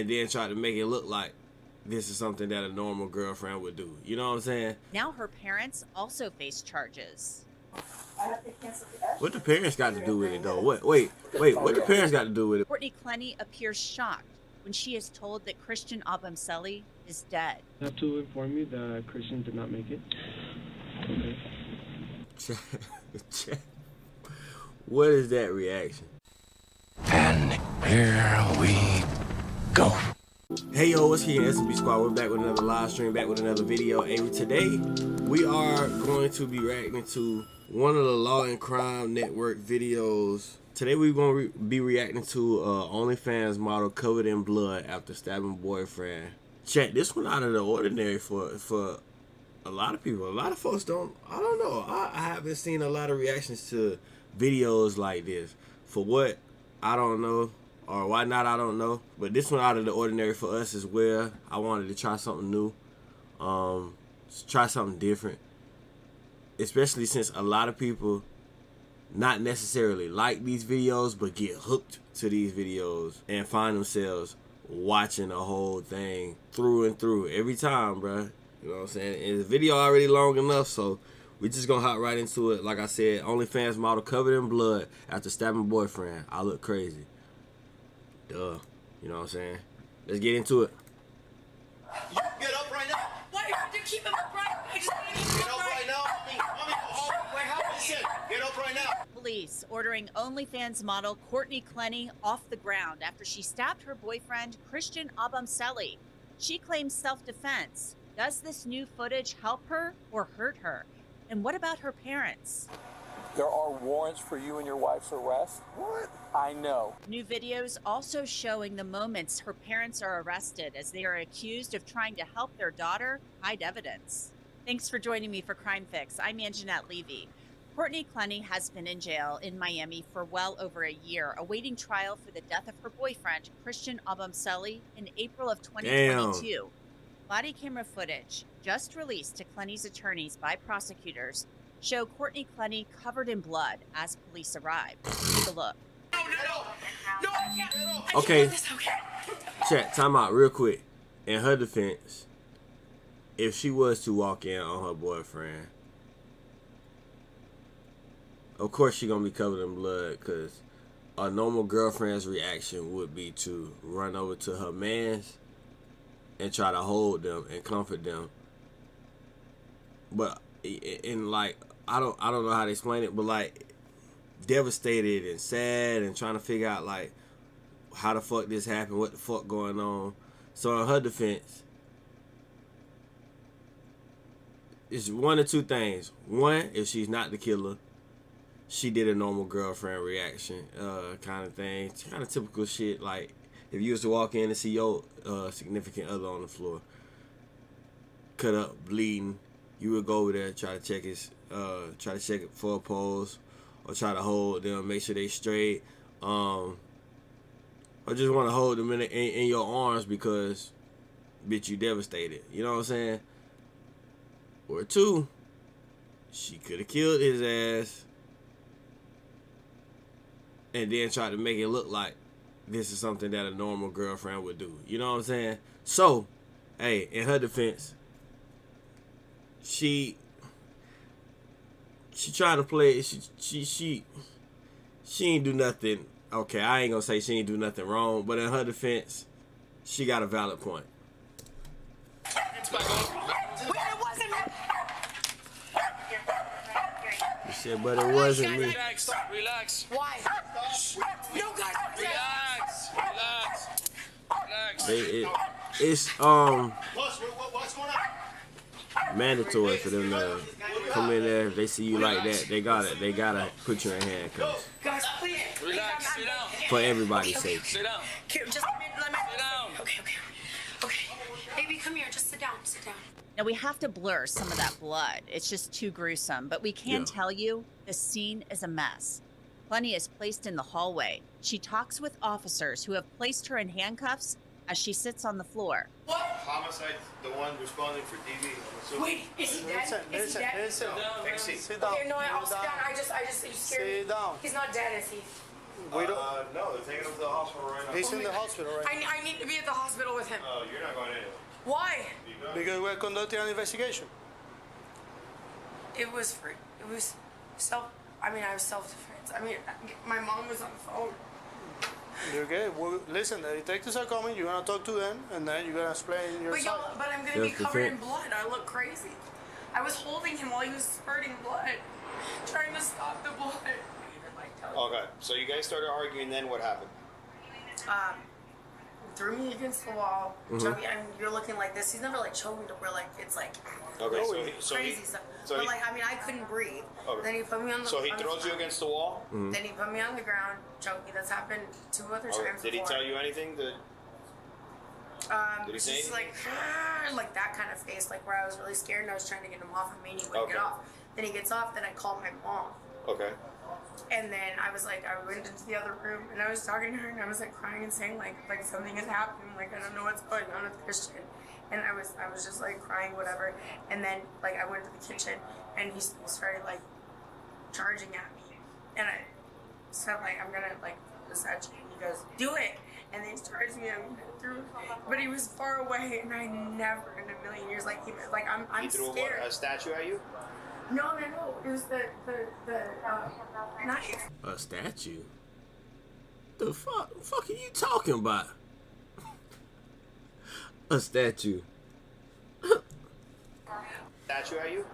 and then try to make it look like this is something that a normal girlfriend would do. You know what I'm saying? Now her parents also face charges. What the parents got to do with it, though? Wait, what the parents got to do with it? Courtney Clenney appears shocked when she is told that Christian Abamseli is dead. I have to inform you that Christian did not make it. Okay. What is that reaction? And here we go. Hey yo, what's here, SB Squad? We're back with another live stream, back with another video. And today, we are going to be reacting to one of the Law and Crime Network videos. Today, we're going to be reacting to Onlyfans model covered in blood after stabbing boyfriend. Check this one out of the ordinary for a lot of people. A lot of folks I don't know. I haven't seen a lot of reactions to videos like this. For what? I don't know. Or why not, I don't know. But this one out of the ordinary for us as well. I wanted to try something new. Try something different. Especially since a lot of people not necessarily like these videos, but get hooked to these videos and find themselves watching the whole thing through and through every time, bruh. You know what I'm saying? And the video already long enough, so we just gonna hop right into it. Like I said, OnlyFans model covered in blood after stabbing boyfriend. I look crazy. Duh. You know what I'm saying? Let's get into it. You get up right now. Why do you have to keep him upright? I just need to Get up right now. Get up right now. Police ordering OnlyFans model Courtney Clenney off the ground after she stabbed her boyfriend, Christian Abamseli. She claims self-defense. Does this new footage help her or hurt her? And what about her parents? There are warrants for you and your wife's arrest. What? I know. New videos also showing the moments her parents are arrested as they are accused of trying to help their daughter hide evidence. Thanks for joining me for Crime Fix. I'm Anjanette Levy. Courtney Clenney has been in jail in Miami for well over a year, awaiting trial for the death of her boyfriend, Christian Abamseli, in April of 2022. Damn. Body camera footage, just released to Clenney's attorneys by prosecutors, show Courtney Clenney covered in blood as police arrive. Take a look. No, I can't. Okay. Okay. Chat, time out real quick. In her defense, if she was to walk in on her boyfriend, of course she gonna be covered in blood, because a normal girlfriend's reaction would be to run over to her man's and try to hold them and comfort them. But in like, I don't know how to explain it, but like devastated and sad and trying to figure out like how the fuck this happened, what the fuck going on. So in her defense, it's one of two things. One, if she's not the killer, she did a normal girlfriend reaction kind of thing. It's kind of typical shit. Like if you was to walk in and see your significant other on the floor, cut up, bleeding, you would go over there, try to check it for a pulse, or try to hold them, make sure they straight, or just want to hold them in your arms because, bitch, you devastated. You know what I'm saying? Or two, she could have killed his ass and then tried to make it look like this is something that a normal girlfriend would do. You know what I'm saying? So, hey, in her defense, she trying to play. She ain't do nothing. Okay, I ain't gonna say she ain't do nothing wrong, but in her defense, she got a valid point. It wasn't me. You said, but it wasn't me. Relax. Why? No, guys. Relax. It's What's going on? mandatory for them to come in there. If they see you like that, they gotta put you in handcuffs. Guys, please. Relax. Sit down. For everybody's sake. Sit down. Just let me. Sit down. Okay. Baby, come here. Just sit down. Now we have to blur some of that blood. It's just too gruesome, but we can tell you the scene is a mess. Clenney is placed in the hallway. She talks with officers who have placed her in handcuffs as she sits on the floor. What? Homicide, the one responding for DV. So Wait, is he dead? Is he dead? Sit down. Okay, no, I'll sit down. I just, you scared me. Sit down. He's not dead, is he? We don't. No, they're taking him to the hospital right now. He's in the hospital right now. I need to be at the hospital with him. You're not going anywhere. Why? Because we're conducting an investigation. It was I was self-defense. I mean, my mom was on the phone. You're okay. Well, listen, the detectives are coming. You're gonna talk to them, and then you're gonna explain your side. But I'm gonna be covered in blood. I look crazy. I was holding him while he was spurting blood, trying to stop the blood. Okay, so you guys started arguing, then what happened? Threw me against the wall. Choked me. I mean, you're looking like this. He's never like choked me to where like it's like crazy stuff. But like I mean, I couldn't breathe. Okay. Then he put me on the. So he throws you against the wall? Then he put me on the ground, choked me. That's happened 2 other times. Did he before. tell you anything? Did he say just anything? like that kind of face, like where I was really scared and I was trying to get him off of me and he wouldn't get off. Then he gets off. Then I called my mom. Okay. And then I was like, I went into the other room and I was talking to her and I was like crying and saying like something has happened, like I don't know what's going on with Christian. And I was just like crying, whatever. And then like I went to the kitchen and he started like charging at me. And I said like, I'm gonna like massage you. And he goes, do it. And then he charged me and threw, but he was far away and I never in a million years like I'm He threw scared. a statue at you? No. It was the knife. A statue? The fuck are you talking about? A statue. Statue at you?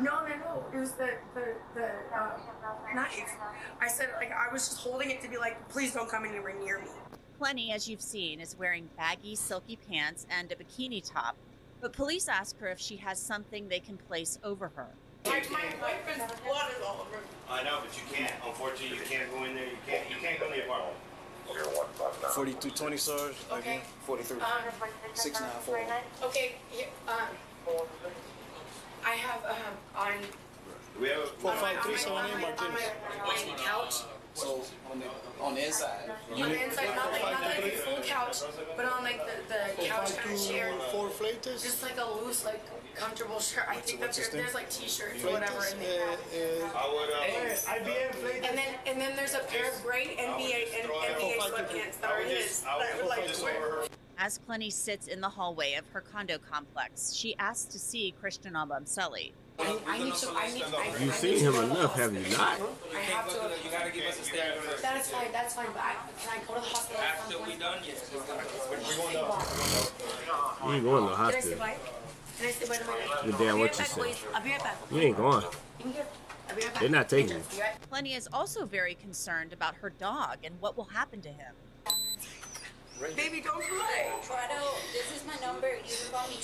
No. It was the knife. I said like I was just holding it to be like, please don't come anywhere near me. Clenney, as you've seen, is wearing baggy, silky pants and a bikini top. But police ask her if she has something they can place over her. My boyfriend's blood is all over me. I know, but you can't. Unfortunately, you can't go in there. You can't go in the apartment. 4220 stars. Okay. 43. 694. Okay. Here, I have on We have Four, five, three, seven, eight, on my couch. So on the inside. On the inside, not like a full couch, but on like the couch kind of chair. 4 flates. Just like a loose, like comfortable shirt. I think that there's like t-shirts or whatever in there. And then there's a pair of gray NBA sweatpants that are his that I would like to wear. As Clenney sits in the hallway of her condo complex, she asks to see Christian Abamseli. I need to. You've seen him enough, have you not? I have to. You gotta give us a statement first. That's fine. But can I go to the hospital? After we done yet. You ain't going to the Can I say hospital. bye? Can I say bye to my Good damn what you say. I'll be right back. You ain't going. You can get. I'll be right back. They're not taking you. Clenney is also very concerned about her dog and what will happen to him. Baby, don't cry. Prado, this is my number. You can call me.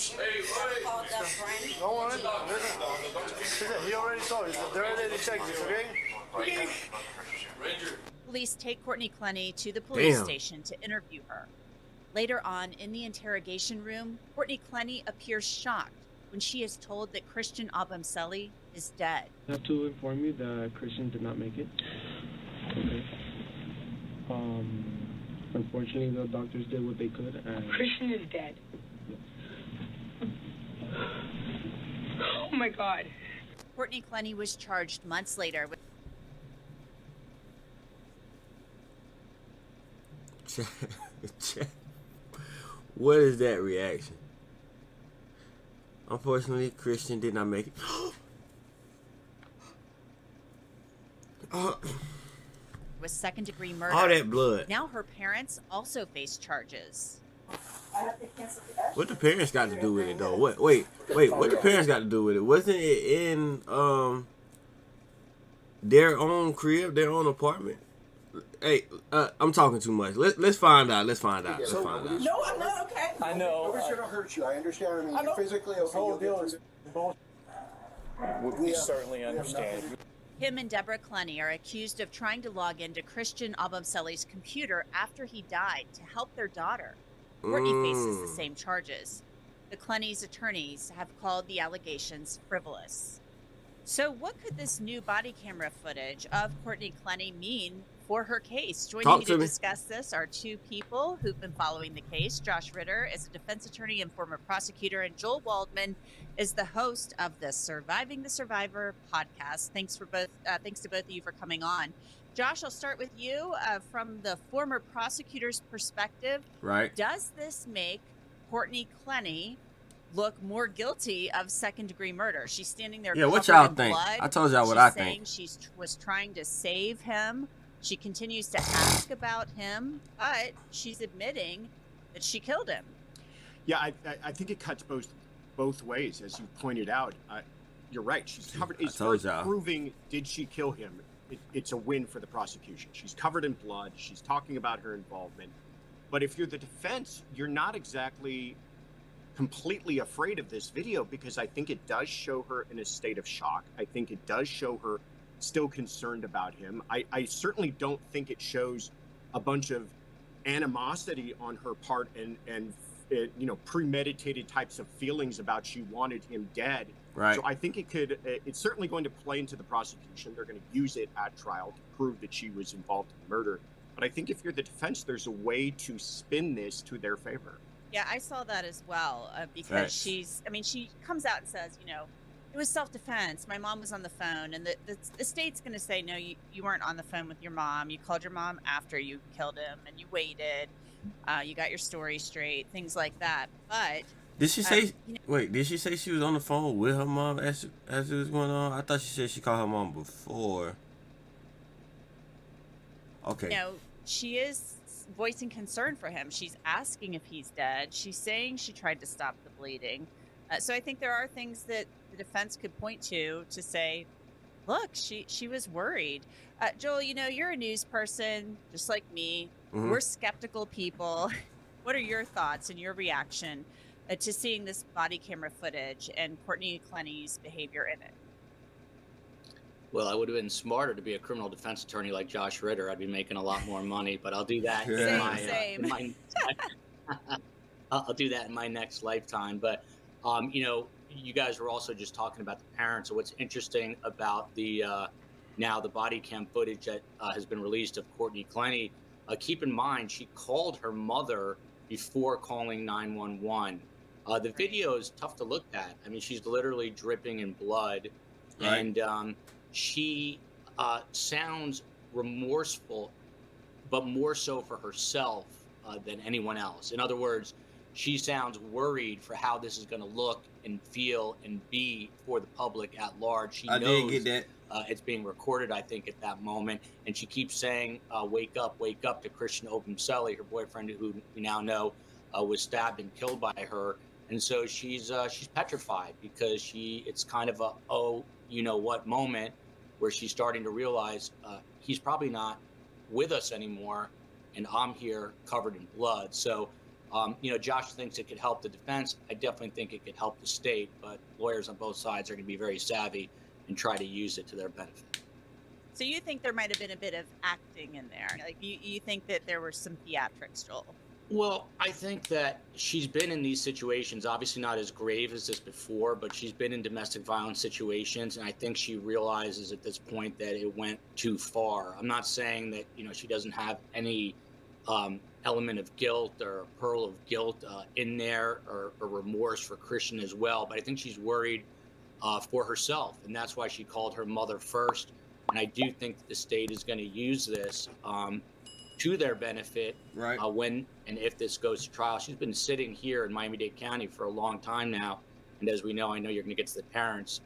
Call the friend. Don't worry. Listen, he already told you. They're already detectives, okay? Police take Courtney Clenney to the police Damn. station to interview her. Later on, in the interrogation room, Courtney Clenney appears shocked when she is told that Christian Abamseli is dead. I have to inform you that Christian did not make it. Okay. Unfortunately, the doctors did what they could, and Christian is dead. Oh my God. Courtney Clenney was charged months later with What is that reaction? Unfortunately, Christian did not make it. with second-degree murder. All that blood. Now her parents also face charges. What the parents got to do with it, though? Wait. What the parents got to do with it? Wasn't it in their own crib, their own apartment? Hey, I'm talking too much. Let's find out. Let's find out. No, I'm not okay. I know. Nobody's gonna hurt you. I understand. I mean, you're physically okay. You'll get through. We certainly understand. Him and Deborah Clenney are accused of trying to log into Christian Abamseli's computer after he died to help their daughter. Courtney faces the same charges. The Clenneys' attorneys have called the allegations frivolous. So what could this new body camera footage of Courtney Clenney mean for her case? Joining me to discuss this are two people who've been following the case. Josh Ritter is a defense attorney and former prosecutor, and Joel Waldman is the host of the Surviving the Survivor podcast. Thanks to both of you for coming on. Josh, I'll start with you. From the former prosecutor's perspective, Right. does this make Courtney Clenney look more guilty of second-degree murder? She's standing there Yeah, what covered y'all in think? blood. I told y'all what She's I saying think. she was trying to save him. She continues to ask about him, but she's admitting that she killed him. Yeah, I think it cuts both ways, as you pointed out. You're right. She's covered. As far as proving did she kill him, it's a win for the prosecution. She's covered in blood. She's talking about her involvement. But if you're the defense, you're not exactly completely afraid of this video, because I think it does show her in a state of shock. I think it does show her still concerned about him. I certainly don't think it shows a bunch of animosity on her part and premeditated types of feelings about she wanted him dead. Right. So I think it's certainly going to play into the prosecution. They're going to use it at trial to prove that she was involved in the murder. But I think if you're the defense, there's a way to spin this to their favor. Yeah, I saw that as well, because she comes out and says, it was self-defense. My mom was on the phone, and the state's going to say, no, you weren't on the phone with your mom. You called your mom after you killed him, and you waited. You got your story straight, things like that. But did she say? Wait, did she say she was on the phone with her mom as it was going on? I thought she said she called her mom before. Okay. She is voicing concern for him. She's asking if he's dead. She's saying she tried to stop the bleeding. So I think there are things that the defense could point to say, look, she was worried. Joel, you're a news person just like me. Mm-hmm. We're skeptical people. What are your thoughts and your reaction to seeing this body camera footage and Courtney Clenney's behavior in it? Well, I would have been smarter to be a criminal defense attorney like Josh Ritter. I'd be making a lot more money, but I'll do that I'll do that in my next lifetime. But you guys were also just talking about the parents. So what's interesting about the body cam footage that has been released of Courtney Clenney, keep in mind she called her mother before calling 911. The video is tough to look at. I mean, she's literally dripping in blood, right. And she sounds remorseful, but more so for herself than anyone else. In other words, she sounds worried for how this is going to look and feel and be for the public at large. She knows did get that. It's being recorded, I think, at that moment. And she keeps saying, wake up to Christian Obumseli, her boyfriend, who we now know was stabbed and killed by her. And so she's petrified, because it's kind of a moment where she's starting to realize he's probably not with us anymore, and I'm here covered in blood. So, Josh thinks it could help the defense. I definitely think it could help the state, but lawyers on both sides are going to be very savvy and try to use it to their benefit. So you think there might have been a bit of acting in there? Like you think that there were some theatrics, Joel? Well, I think that she's been in these situations, obviously not as grave as this before, but she's been in domestic violence situations, and I think she realizes at this point that it went too far. I'm not saying that, she doesn't have any element of guilt or a pearl of guilt in there, or remorse for Christian as well, but I think she's worried for herself, and that's why she called her mother first. And I do think that the state is going to use this to their benefit, right? When and if this goes to trial. She's been sitting here in Miami-Dade County for a long time now, and as we know, I know you're going to get to the parents.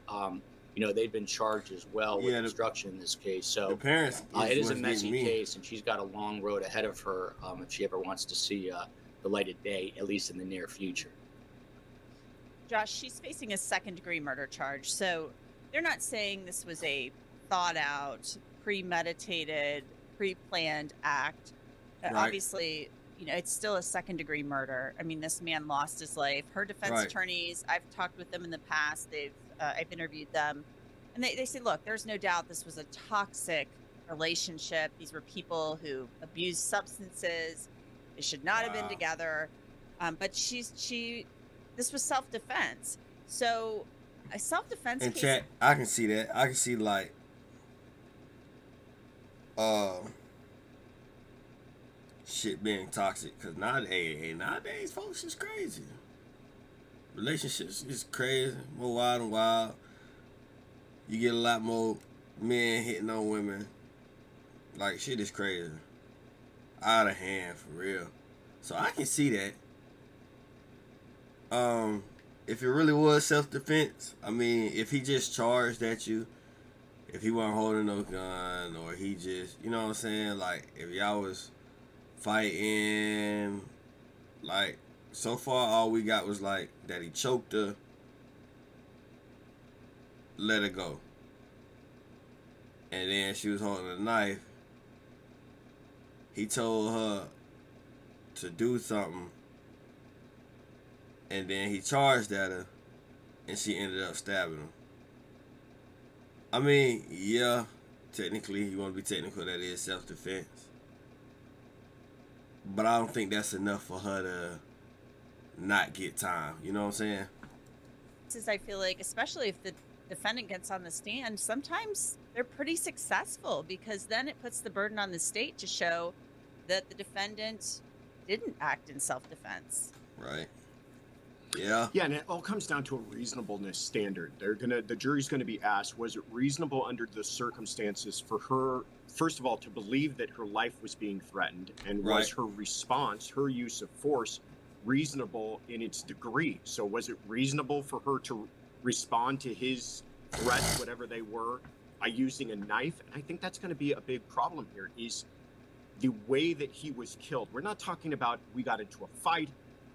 They've been charged as well with obstruction in this case. So the parents, it is a messy case, and she's got a long road ahead of her if she ever wants to see the light of day, at least in the near future. Josh, she's facing a second-degree murder charge, so they're not saying this was a thought-out, premeditated, pre-planned act. Right. Obviously, it's still a second-degree murder. I mean, this man lost his life. Her defense attorneys, I've talked with them in the past. I've interviewed them, and they say, look, there's no doubt this was a toxic relationship. These were people who abused substances. They should not have been together. But this was self-defense. So a self-defense in case. chat, I can see that. I can see shit being toxic, because nowadays folks is crazy. Relationships is crazy, more wild and wild. You get a lot more men hitting on women Like, shit is crazy. Out of hand, for real. So I can see that. If it really was self-defense, I mean, if he just charged at you, if he wasn't holding no gun, or he just, you know what I'm saying? Like, if y'all was fighting, like, so far all we got was, like, that he choked her, let her go. And then she was holding a knife. He told her to do something. And then he charged at her. And she ended up stabbing him. I mean, yeah, technically, you want to be technical, that is self-defense. But I don't think that's enough for her to not get time. You know what I'm saying? Is I feel like, especially if the defendant gets on the stand, sometimes they're pretty successful, because then it puts the burden on the state to show that the defendant didn't act in self-defense. Right. Yeah. Yeah, and it all comes down to a reasonableness standard. The jury's gonna be asked, was it reasonable under the circumstances for her, first of all, to believe that her life was being threatened, and was her response, her use of force, reasonable in its degree? So was it reasonable for her to respond to his threats, whatever they were, by using a knife? And I think that's going to be a big problem here, is the way that he was killed. We're not talking about we got into a fight,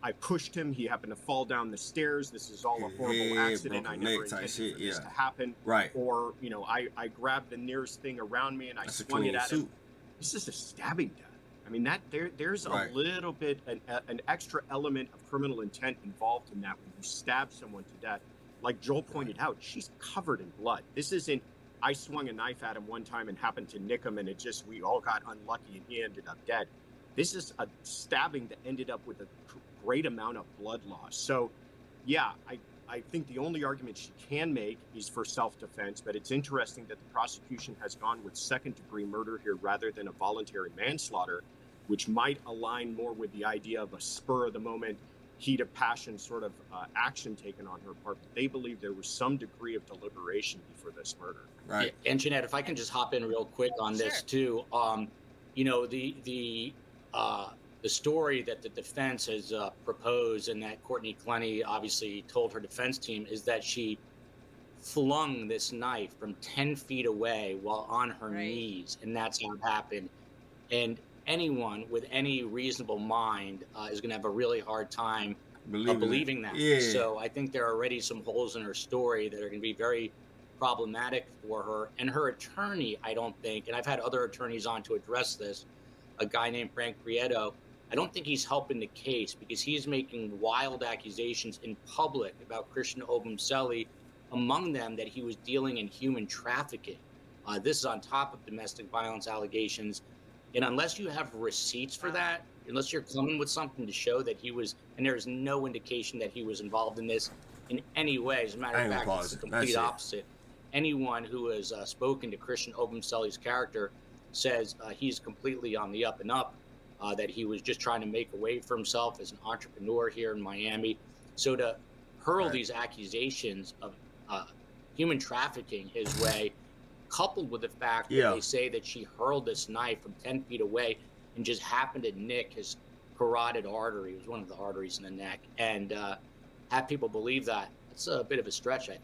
I pushed him, he happened to fall down the stairs, this is all a horrible accident, I never intended for this to happen. Right. Or, you know, I grabbed the nearest thing around me and I swung it at him. This is a stabbing death. I mean, that there's a little bit, an extra element of criminal intent involved in that when you stab someone to death. Like Joel pointed out, she's covered in blood. This isn't, I swung a knife at him one time and happened to nick him, and we all got unlucky and he ended up dead. This is a stabbing that ended up with a great amount of blood loss. So, yeah, I think the only argument she can make is for self-defense, but it's interesting that the prosecution has gone with second-degree murder here rather than a voluntary manslaughter, which might align more with the idea of a spur-of-the-moment, heat of passion sort of action taken on her part. But they believe there was some degree of deliberation before this murder. Right. Yeah, and Jeanette, if I can just hop in real quick on this too. You know, the story that the defense has proposed, and that Courtney Clenney obviously told her defense team, is that she flung this knife from 10 feet away while on her knees, and that's how it happened. And anyone with any reasonable mind is going to have a really hard time believing that. Yeah. So I think there are already some holes in her story that are going to be very problematic for her. And her attorney, I don't think, and I've had other attorneys on to address this, a guy named Frank Prieto, I don't think he's helping the case, because he's making wild accusations in public about Christian Obumseli, among them that he was dealing in human trafficking. This is on top of domestic violence allegations. And unless you have receipts for that, unless you're coming with something to show that he was, and there's no indication that he was involved in this in any way. As a matter of fact, it's the complete opposite. Anyone who has spoken to Christian Obumseli's character says he's completely on the up and up, that he was just trying to make a way for himself as an entrepreneur here in Miami. So to hurl these accusations of human trafficking his way, coupled with the fact that they say that she hurled this knife from 10 feet away and just happened to nick his carotid artery, it was one of the arteries in the neck, and have people believe that, it's a bit of a stretch, I think.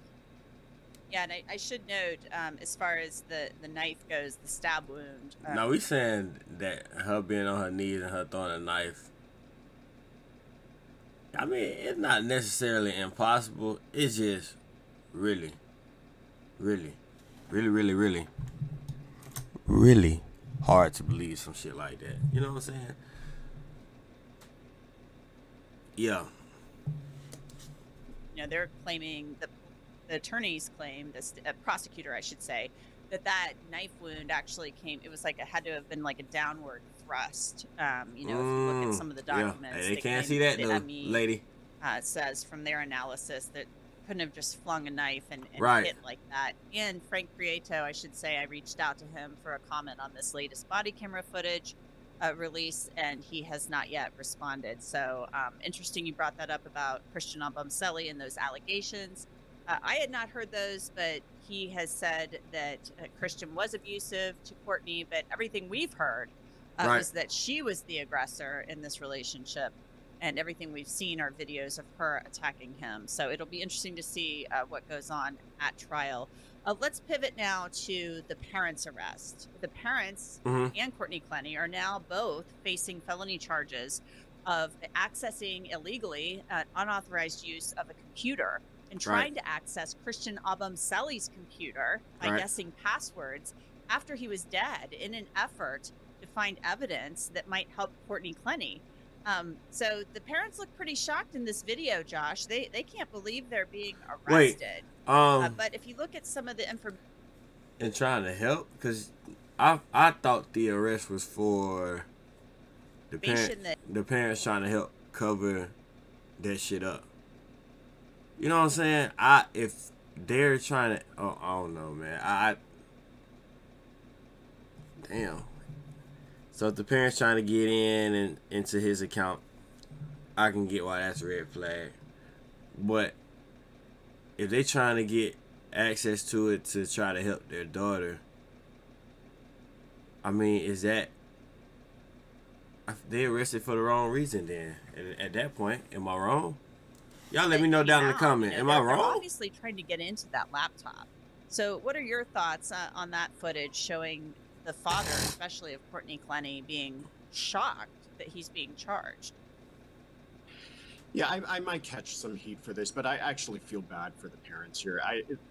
Yeah, and I should note, as far as the knife goes, the stab wound. Now, we saying that her being on her knees and her throwing a knife, I mean, it's not necessarily impossible. It's just really hard to believe some shit like that. You know what I'm saying? Yeah. You know, they're claiming, the attorneys claim, the prosecutor, I should say, that knife wound actually came, it was like, it had to have been like a downward thrust. You know, if you look at some of the documents. Yeah. They can't see that, though, lady. Says from their analysis that couldn't have just flung a knife and hit like that. And Frank Prieto, I should say, I reached out to him for a comment on this latest body camera footage release, and he has not yet responded. So interesting you brought that up about Christian Obumseli and those allegations. I had not heard those, but he has said that Christian was abusive to Courtney, but everything we've heard was that she was the aggressor in this relationship, and everything we've seen are videos of her attacking him. So it'll be interesting to see what goes on at trial. Let's pivot now to the parents' arrest. The parents and Courtney Clenney are now both facing felony charges of accessing illegally unauthorized use of a computer and trying to access Christian Abamseli's computer by guessing passwords after he was dead in an effort to find evidence that might help Courtney Clenney. So the parents look pretty shocked in this video, Josh. They can't believe they're being arrested. But if you look at some of the information and trying to help, because I thought the arrest was for the parents trying to help cover that shit up. You know what I'm saying? If they're trying to, I don't know, man. Damn. So if the parents trying to get in and into his account, I can get why that's a red flag. But if they trying to get access to it to try to help their daughter, I mean, is that they arrested for the wrong reason then? At that point, am I wrong? Y'all let me know down in the comment. Am I wrong? They're obviously trying to get into that laptop. So what are your thoughts on that footage showing the father, especially of Courtney Clenney, being shocked that he's being charged? Yeah, I might catch some heat for this, but I actually feel bad for the parents here.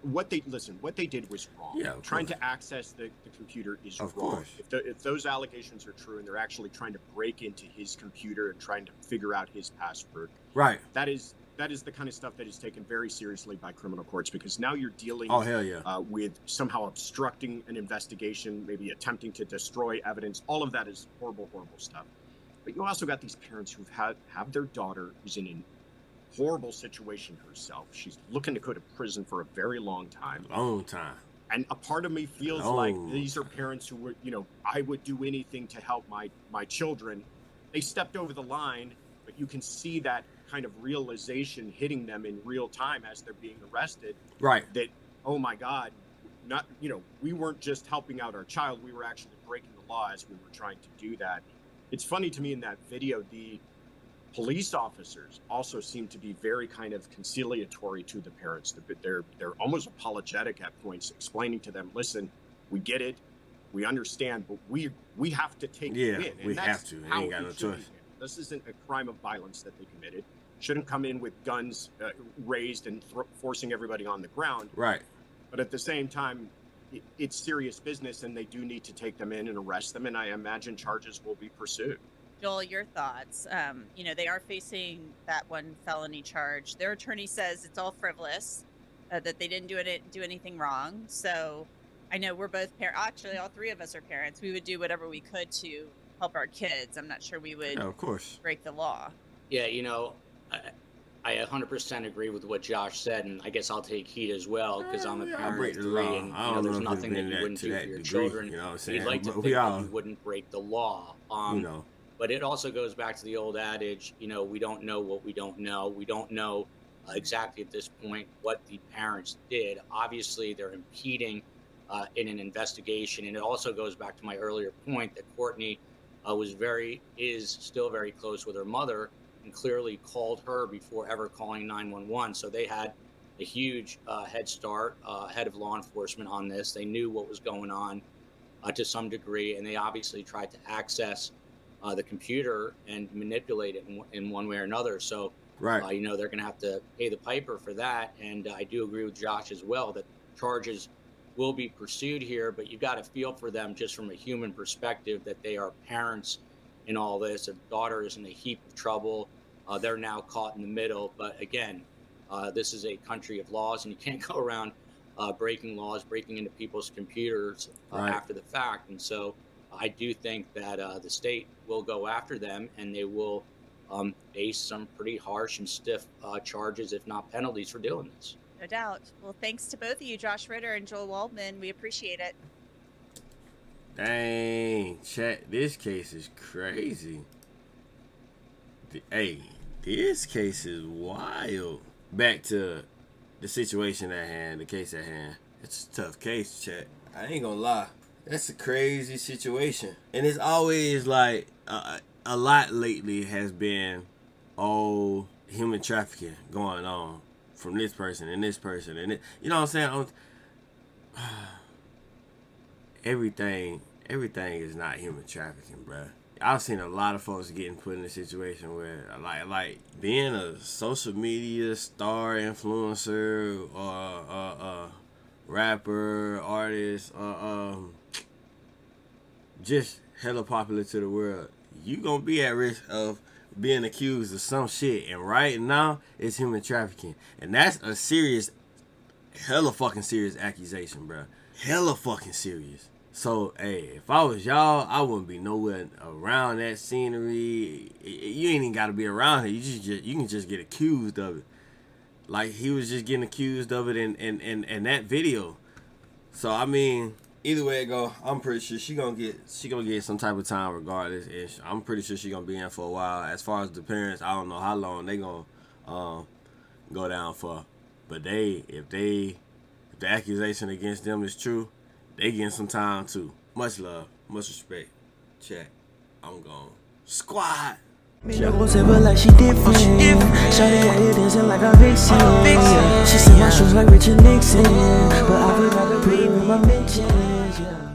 What they did was wrong. Yeah, trying to access the computer is of wrong. Course. If those allegations are true and they're actually trying to break into his computer and trying to figure out his password, right? That is the kind of stuff that is taken very seriously by criminal courts, because now you're dealing with somehow obstructing an investigation, maybe attempting to destroy evidence. All of that is horrible, horrible stuff. But you also got these parents who've have their daughter who's in a horrible situation herself. She's looking to go to prison for a very long time. And a part of me feels like these are parents who were, I would do anything to help my children. They stepped over the line, but you can see that kind of realization hitting them in real time as they're being arrested. Right. That, oh my God, we weren't just helping out our child, we were actually breaking the law as we were trying to do that. It's funny to me in that video, the police officers also seem to be very kind of conciliatory to the parents. They're almost apologetic at points, explaining to them, listen, we get it, we understand, but we have to take you in. And we have to. Ain't got no choice. This isn't a crime of violence that they committed. Shouldn't come in with guns raised and forcing everybody on the ground. Right. But at the same time, it's serious business, and they do need to take them in and arrest them, and I imagine charges will be pursued. Joel, your thoughts? They are facing that one felony charge. Their attorney says it's all frivolous, that they didn't do anything wrong. So I know we're both parents. Actually, all three of us are parents. We would do whatever we could to help our kids. I'm not sure we would of course break the law. Yeah, I 100% agree with what Josh said, and I guess I'll take heat as well because I'm a parent of three, and there's nothing that you wouldn't do for your children. You know what I'm saying? You'd like to think that you wouldn't break the law. But it also goes back to the old adage, we don't know what we don't know. We don't know exactly at this point what the parents did. Obviously, they're impeding in an investigation, and it also goes back to my earlier point that Courtney is still very close with her mother, and clearly called her before ever calling 911. So they had a huge head start, head of law enforcement on this. They knew what was going on to some degree, and they obviously tried to access the computer and manipulate it in one way or another. So, they're going to have to pay the piper for that. And I do agree with Josh as well that charges will be pursued here, but you got to feel for them just from a human perspective that they are parents in all this. A daughter is in a heap of trouble. They're now caught in the middle. But again, this is a country of laws, and you can't go around breaking laws, breaking into people's computers after the fact. And so I do think that the state will go after them, and they will face some pretty harsh and stiff charges, if not penalties, for doing this. No doubt. Well, thanks to both of you, Josh Ritter and Joel Waldman. We appreciate it. Dang, chat, this case is crazy. Hey, this case is wild. Back to the situation at hand, the case at hand. It's a tough case, chat. I ain't gonna lie. That's a crazy situation. And it's always like, a lot lately has been, oh, human trafficking going on from this person and this person. And you know what I'm saying? Everything is not human trafficking, bruh. I've seen a lot of folks getting put in a situation where, like being a social media star, influencer, or rapper, artist, just hella popular to the world. You gonna be at risk of being accused of some shit, and right now it's human trafficking, and that's a serious, hella fucking serious accusation, bruh. Hella fucking serious. So, hey, if I was y'all, I wouldn't be nowhere around that scenery. You ain't even got to be around it. You can just get accused of it. Like, he was just getting accused of it in that video. So, I mean, either way it go, I'm pretty sure she gonna get some type of time regardless. And I'm pretty sure she gonna be in for a while. As far as the parents, I don't know how long they gonna go down for. But if the accusation against them is true, they getting some time too. Much love, much respect. Chat, I'm gone. Squad. She was ever like she different. Shawty out here dancing like a vixen. She said my shoes like Richard Nixon, but I forgot to put her in my mentions.